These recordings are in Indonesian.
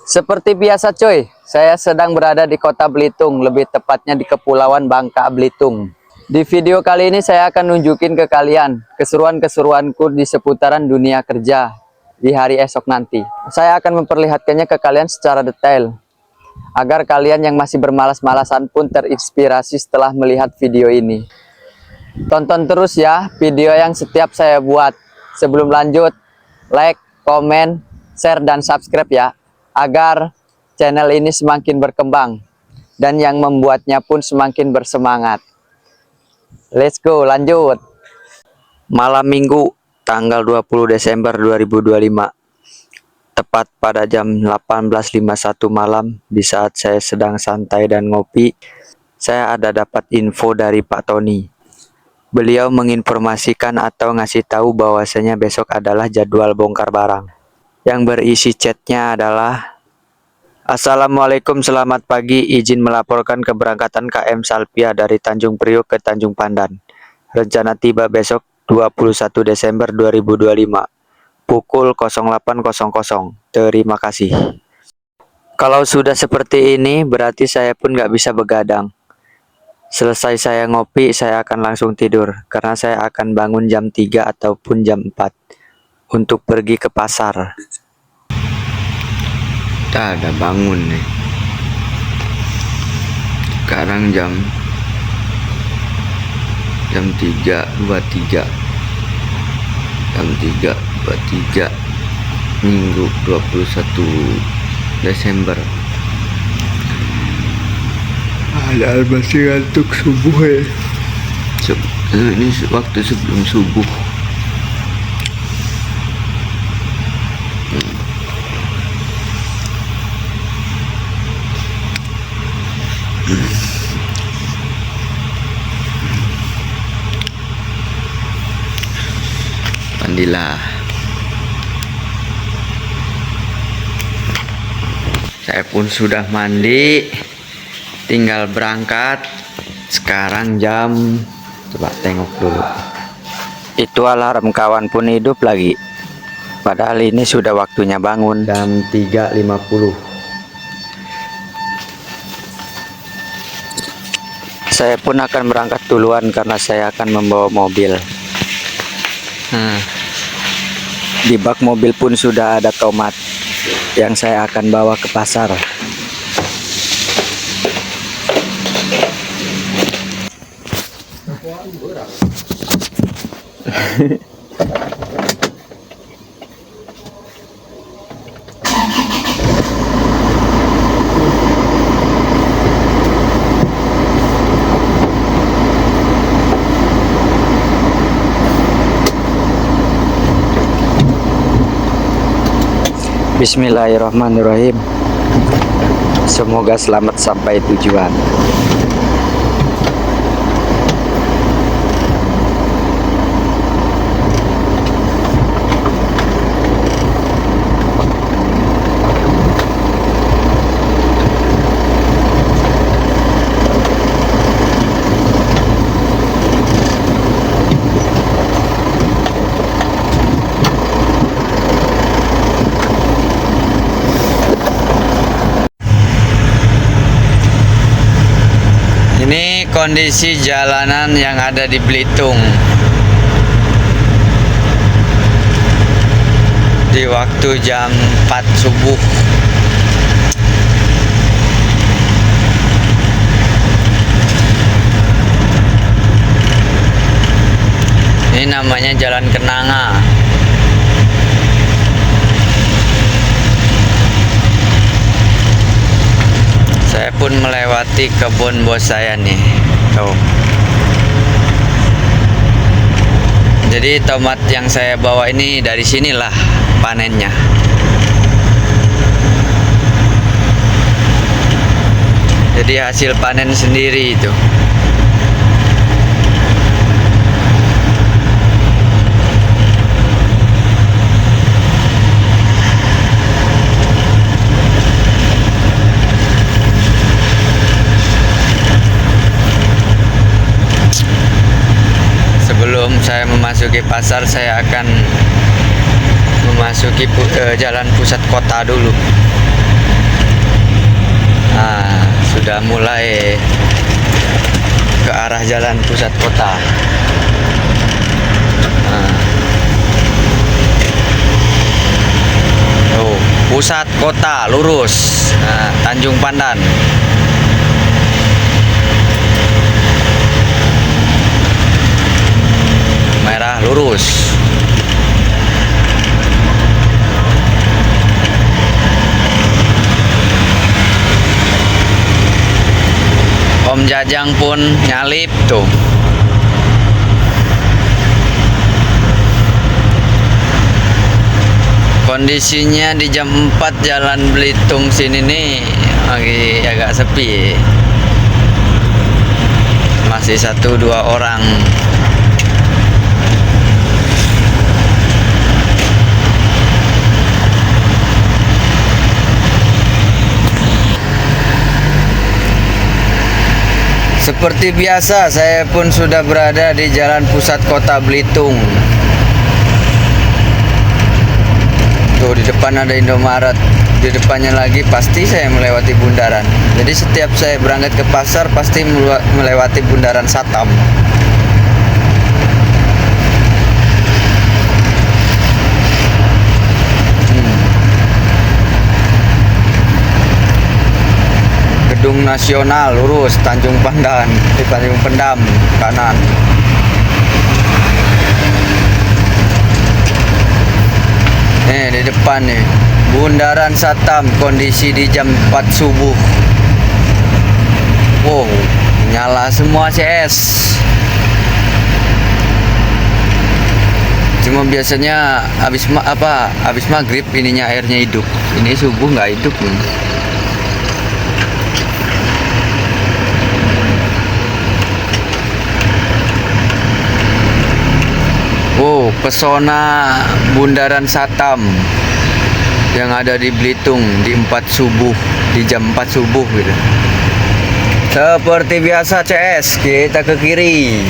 Seperti biasa coy, saya sedang berada di kota Belitung, lebih tepatnya di Kepulauan Bangka Belitung. Di video kali ini saya akan nunjukin ke kalian keseruan-keseruanku di seputaran dunia kerja di hari esok nanti. Saya akan memperlihatkannya ke kalian secara detail, agar kalian yang masih bermalas-malasan pun terinspirasi setelah melihat video ini. Tonton terus ya video yang setiap saya buat. Sebelum lanjut, like, komen, share, dan subscribe ya, agar channel ini semakin berkembang dan yang membuatnya pun semakin bersemangat. Let's go, lanjut. Malam Minggu tanggal 20 Desember 2025, tepat pada jam 18.51 malam, di saat saya sedang santai dan ngopi, saya ada dapat info dari Pak Tony. Beliau menginformasikan atau ngasih tahu bahwasanya besok adalah jadwal bongkar barang. Yang berisi chatnya adalah: Assalamualaikum, selamat pagi, izin melaporkan keberangkatan KM Salpia dari Tanjung Priok ke Tanjung Pandan. Rencana tiba besok 21 Desember 2025 pukul 08.00. Terima kasih. Kalau sudah seperti ini berarti saya pun nggak bisa begadang. Selesai saya ngopi, saya akan langsung tidur karena saya akan bangun jam 3 ataupun jam 4 untuk pergi ke pasar. Kita ada bangun nih. Sekarang jam 3.23. Jam 3.23 Minggu 21 Desember. Ada masih ngantuk subuh ya. Ini waktu sebelum subuh. Mandilah. Saya pun sudah mandi, tinggal berangkat. Sekarang jam, coba tengok dulu. Itu alarm kawan pun hidup lagi. Padahal ini sudah waktunya bangun, jam 3.50. Saya pun akan berangkat duluan karena saya akan membawa mobil. Di bak mobil pun sudah ada tomat yang saya akan bawa ke pasar. Bismillahirrahmanirrahim. Semoga selamat sampai tujuan. Ini kondisi jalanan yang ada di Belitung di waktu jam 4 subuh. Ini namanya Jalan Kenanga. Saya pun melewati kebun bos saya nih. Tuh. Jadi tomat yang saya bawa ini dari sinilah panennya. Jadi hasil panen sendiri itu. Sebelum saya memasuki pasar, saya akan memasuki jalan pusat kota dulu. sudah mulai ke arah jalan pusat kota. Pusat kota lurus, Tanjung Pandan. Merah lurus. Om Jajang pun nyalip tuh. Kondisinya di jam 4 Jalan Belitung sini nih lagi agak sepi. Masih 1-2 orang. Seperti biasa, saya pun sudah berada di jalan pusat kota Belitung. Tuh di depan ada Indomaret, di depannya lagi pasti saya melewati bundaran. Jadi setiap saya berangkat ke pasar pasti melewati bundaran Satam. Gedung Nasional lurus, Tanjung Pandan, di Tanjung Pendam kanan. Nih di depan nih, bundaran Satam, kondisi di jam 4 subuh. Wow, nyala semua CS. Cuma biasanya habis maghrib ininya airnya hidup. Ini subuh nggak hidup nih. Wow, pesona bundaran Satam yang ada di Belitung di 4 subuh, di jam 4 subuh gitu. Seperti biasa CS, kita ke kiri.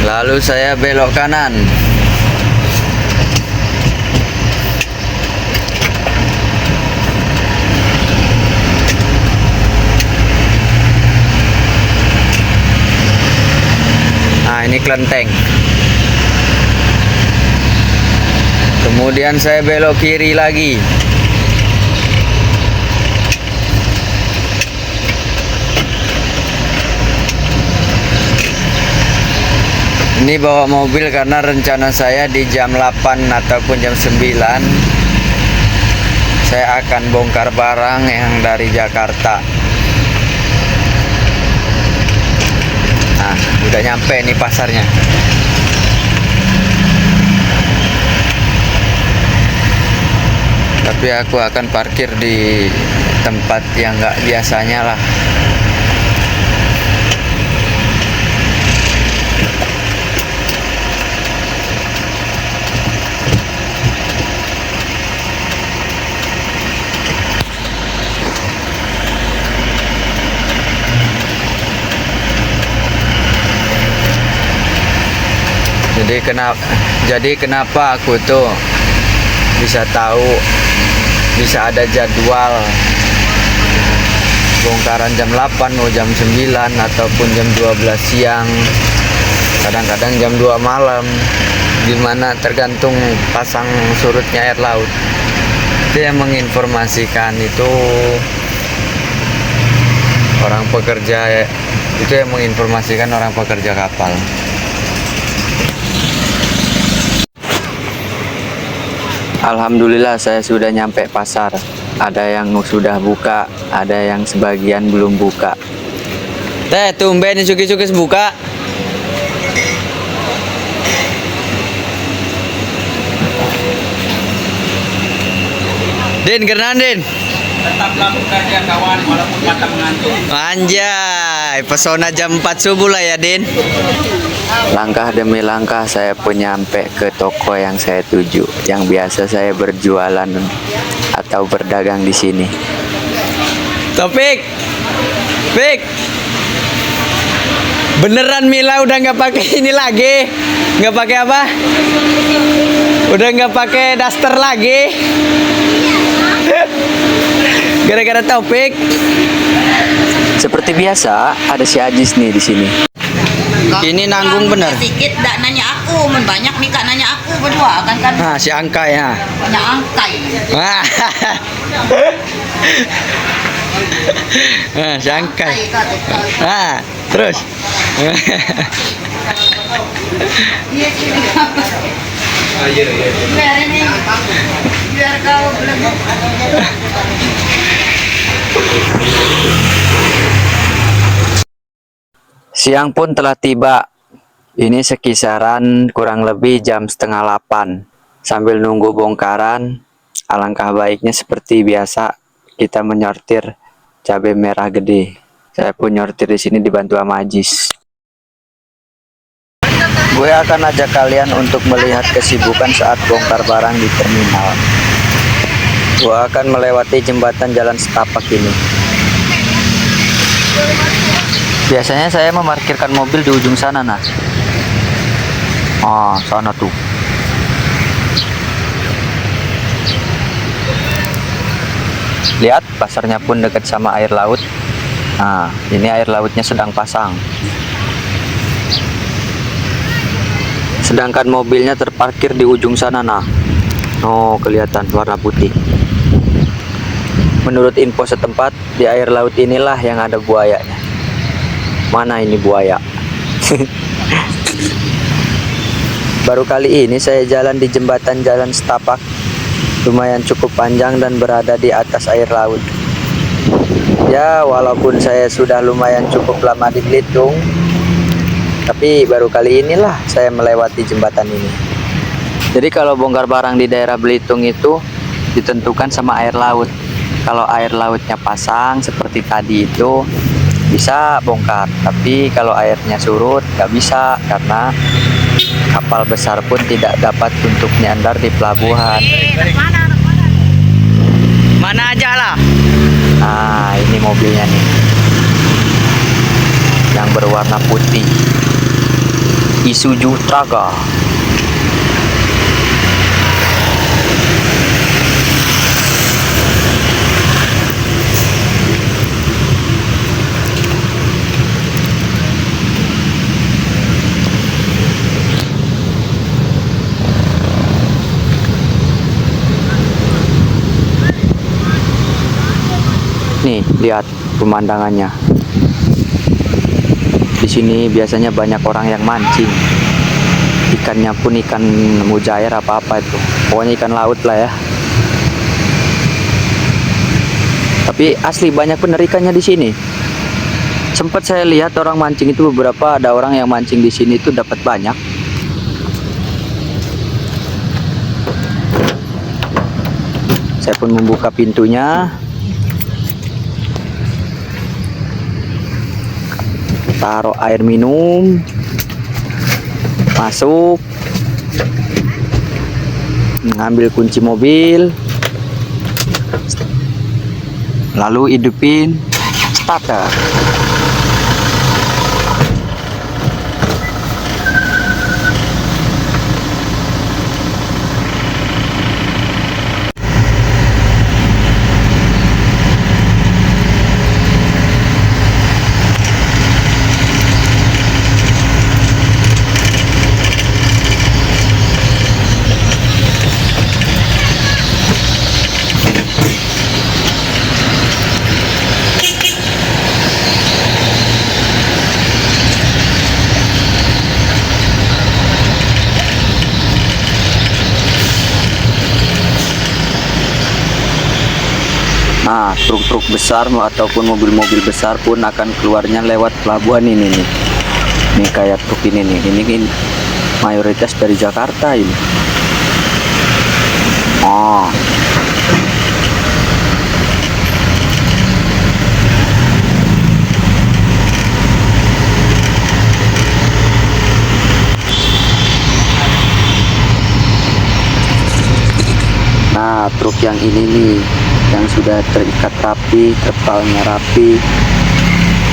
Lalu saya belok kanan. Nah, ini kelenteng. Kemudian saya belok kiri lagi. Ini bawa mobil karena rencana saya di jam 8 ataupun jam 9 saya akan bongkar barang yang dari Jakarta. Nah, udah nyampe nih pasarnya. Tapi aku akan parkir di tempat yang nggak biasanya lah. Jadi kenapa aku tuh bisa tahu, bisa ada jadwal bongkaran jam 8 mau jam 9 ataupun jam 12 siang, kadang-kadang jam 2 malam, dimana tergantung pasang surutnya air laut. Itu yang menginformasikan itu orang pekerja, itu yang menginformasikan orang pekerja kapal. Alhamdulillah saya sudah nyampe pasar. Ada yang sudah buka, ada yang sebagian belum buka. Teh, tumben suki-suki buka. Din, kerenan Din. Tetaplah bekerja kawan walaupun mata mengantuk. Anjay. pesona jam 4 subuh lah ya, Din. Langkah demi langkah saya pun nyampe ke toko yang saya tuju, yang biasa saya berjualan atau berdagang di sini. Topik, Pik, beneran Mila udah nggak pakai ini lagi, nggak pakai apa? Udah nggak pakai daster lagi. Gara-gara Taufik. Seperti biasa, ada si Ajis nih di sini. Ini nanggung bener. Sedikit ndak nanya aku, banyak Mika nanya aku berdua kan. Nah, si Angka ya. Banyak angkai. Nah, si Angka. Nah, terus. Iya sih. Biar ini, biar kau belum. Siang pun telah tiba. Ini sekisaran kurang lebih jam 7:30. Sambil nunggu bongkaran, alangkah baiknya seperti biasa kita menyortir cabai merah gede. Saya pun nyortir di sini dibantu sama Ajis. Gue akan ajak kalian untuk melihat kesibukan saat bongkar barang di terminal. Gue akan melewati jembatan jalan setapak ini. Biasanya saya memarkirkan mobil di ujung sana, nah. Oh, sana tuh. Lihat, pasarnya pun dekat sama air laut. Nah, ini air lautnya sedang pasang. Sedangkan mobilnya terparkir di ujung sana, nah. Oh, kelihatan warna putih. Menurut info setempat, di air laut inilah yang ada buayanya. Mana ini buaya? Baru kali ini saya jalan di jembatan jalan setapak. Lumayan cukup panjang dan berada di atas air laut. Ya, walaupun saya sudah lumayan cukup lama di Belitung, tapi baru kali inilah saya melewati jembatan ini. Jadi kalau bongkar barang di daerah Belitung itu ditentukan sama air laut. Kalau air lautnya pasang seperti tadi itu bisa bongkar, tapi kalau airnya surut nggak bisa karena kapal besar pun tidak dapat untuk nyandar di pelabuhan. Mana aja lah. Nah, ini mobilnya nih yang berwarna putih, Isuzu Traga. Nih, lihat pemandangannya. Di sini biasanya banyak orang yang mancing. Ikannya pun ikan mujair apa-apa itu. Pokoknya ikan laut lah ya. Tapi asli banyak bener ikannya di sini. Sempat saya lihat orang mancing itu beberapa, ada orang yang mancing di sini itu dapat banyak. Saya pun membuka pintunya. Taruh air minum, masuk, ngambil kunci mobil, lalu hidupin starter. Nah, truk-truk besar ataupun mobil-mobil besar pun akan keluarnya lewat pelabuhan ini nih. Ini kayak truk ini nih. Ini mayoritas dari Jakarta ini. Oh. Nah, truk yang ini nih yang sudah terikat rapi, terpalnya rapi.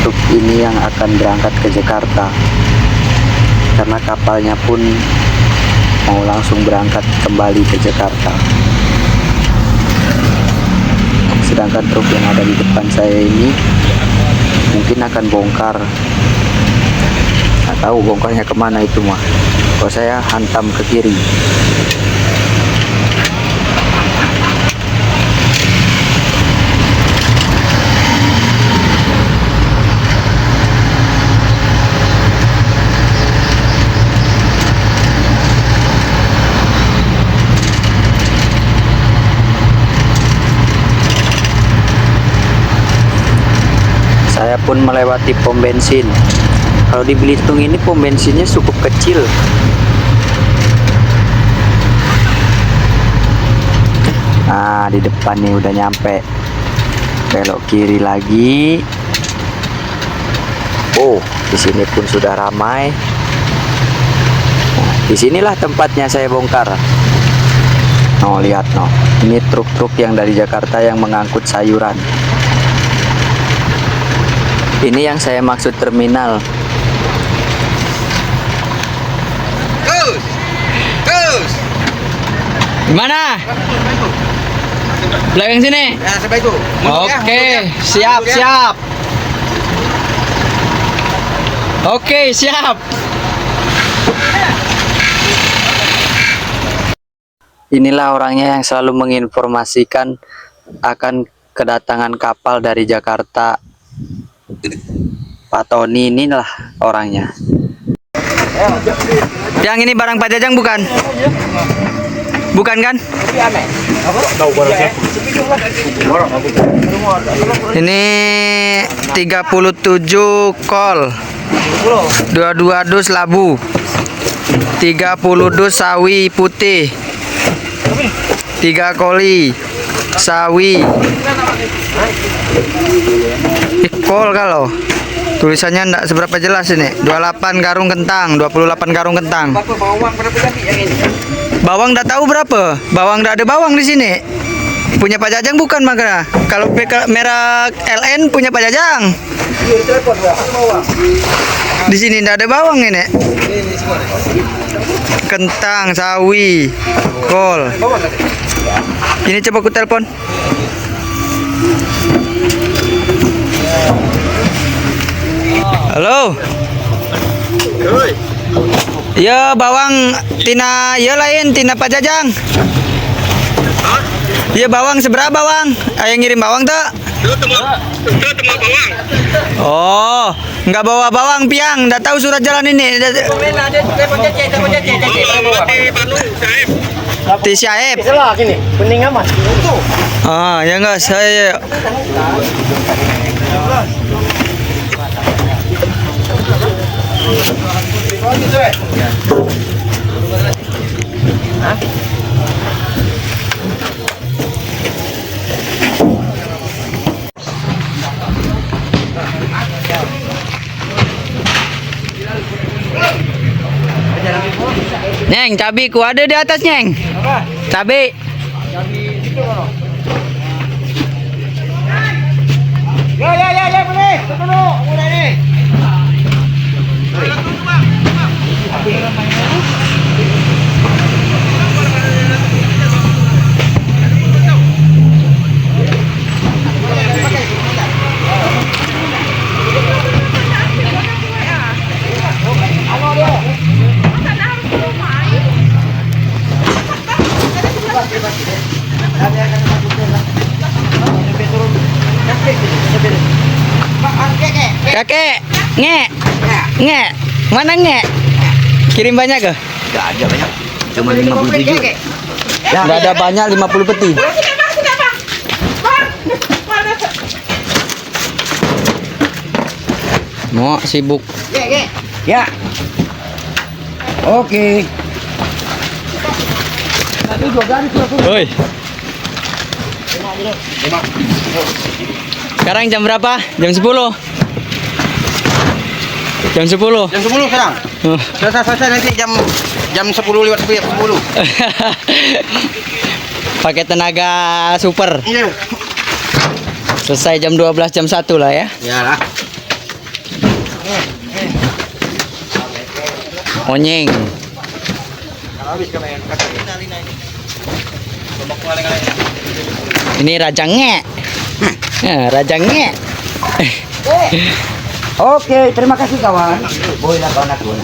Truk ini yang akan berangkat ke Jakarta, karena kapalnya pun mau langsung berangkat kembali ke Jakarta. Sedangkan truk yang ada di depan saya ini mungkin akan bongkar. Nggak tahu bongkarnya kemana itu mah. Kalau saya hantam ke kiri. Saya pun melewati pom bensin. Kalau di Belitung ini pom bensinnya cukup kecil. Nah, di depan nih udah nyampe. Belok kiri lagi. Oh, di sini pun sudah ramai. Nah, disinilah tempatnya saya bongkar. Oh, lihat no. Ini truk-truk yang dari Jakarta yang mengangkut sayuran. Ini yang saya maksud terminal. Terus. Gimana? Belakang sini. Ya, sampai itu. Oke, siap, siap. Oke, siap. Inilah orangnya yang selalu menginformasikan akan kedatangan kapal dari Jakarta. Pak Tony inilah orangnya. Yang ini barang Pak Jajang bukan? Bukan kan? Ini 37 kol, 22 dus labu, 30 dus sawi putih, 3 koli sawi. Kol kalau tulisannya enggak seberapa jelas ini. 28 karung kentang, 28 karung kentang. Bawang berapa jadi yang ini? Bawang enggak tahu berapa. Bawang enggak ada bawang di sini. Punya Pak Jajang bukan makanya. Kalau merek LN punya Pak Jajang. Di sini enggak ada bawang ini. Kentang, sawi, kol. Ini coba ku telepon. Halo. Ya bawang tina ya lain tina Pak Jajang. Ya bawang seberapa bawang? Ayo ngirim bawang tak? Oh, nggak bawa bawang piang, nggak tahu surat jalan ini. Ti Syaib. Salah gini, bening amat. Ah, ya enggak saya. Neng, cabai ku ada di atas, Neng. Apa? Cabai. Ya, boleh. Tunggu, mulai nih. Kakek, nge, mana nge? Kirim banyak ke? Enggak ada banyak. Cuma 57. Ya, nggak ada banyak 50 peti. Mau sibuk. Ya. Oke. Woi. Sekarang jam berapa? Jam 10. Jam 10. Jam 10 sekarang. Selesai nanti jam 10 lewat 10. Pakai tenaga super. Iya. Selesai jam 12 jam 1 lah ya. Iyalah. Onyeng. Ini rajangnya. Nah, rajangnya. Oke, terima kasih kawan. Boleh lah kawan aku.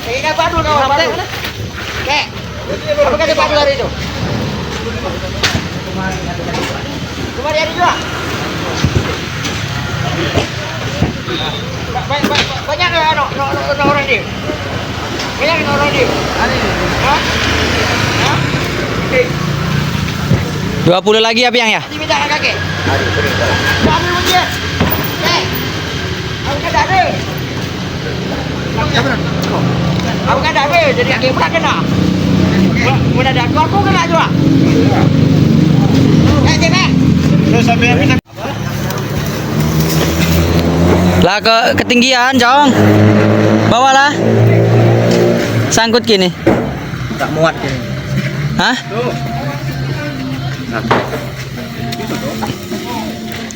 Ini padu kawan. Kek. Apa kata padu hari itu? Cuma dia juga. Banyak orang dia. Banyak orang dia. Hah? Hah? 20 lagi ya Piang ya? Diminta kakek. Ambil dia. Aku kan ada. Aku kan ada. Jadi kakek pernah kena. Mudah dah. Aku kena juga. Terus sampai bisa. Lah ke ketinggian, Jong. Bawalah. Sangkut gini. Tak muat ini. Hah?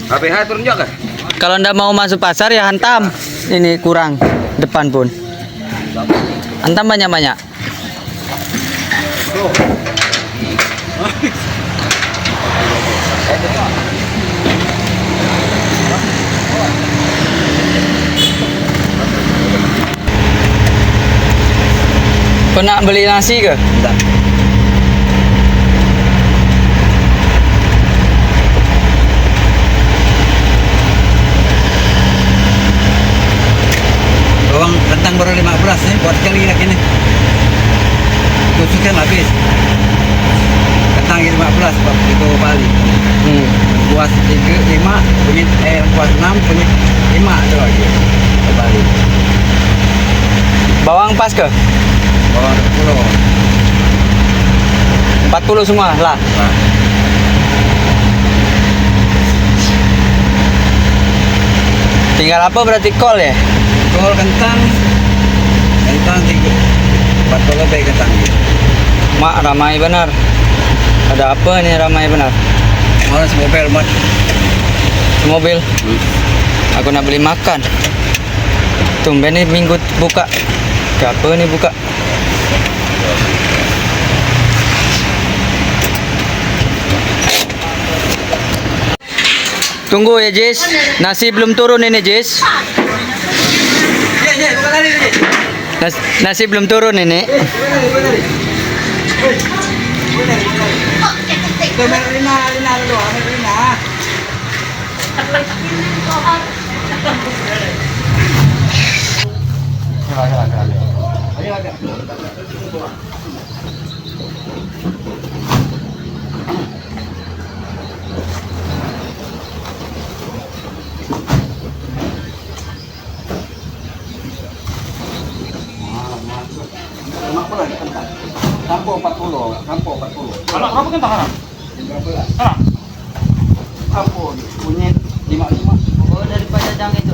HPH turun juga kan? Kalau ndak mau masuk pasar ya hantam. Ini kurang depan pun. Hantam banyak-banyak. Kau nak beli nasi ke? Enggak. Bawang kentang baru 15 nih, buat kali lagi nih. Tusuknya habis. Kentang 15 Pak, itu Bali. Kuas 3, 5, kunyit kuas 6, kunyit 5 itu lagi. Ke Bali. Bawang pas ke? Bawang 10. 40 semua lah. Nah. Tinggal apa berarti kol ya? Kol kentang 3, 40 lebih kentang. Mak ramai benar. Ada apa nih ramai benar? Malah semobil mat. Mobil. Aku nak beli makan. Tumben nih minggu buka. Apa nih buka? Tunggu ya Jis. Nasi belum turun ini Jis. Nasi belum turun ini. Kampung 40, kampung 40. Anak berapa kentang anak? 15. Anak? Kampung kunyit 55. Oh dari Pak Jajang itu.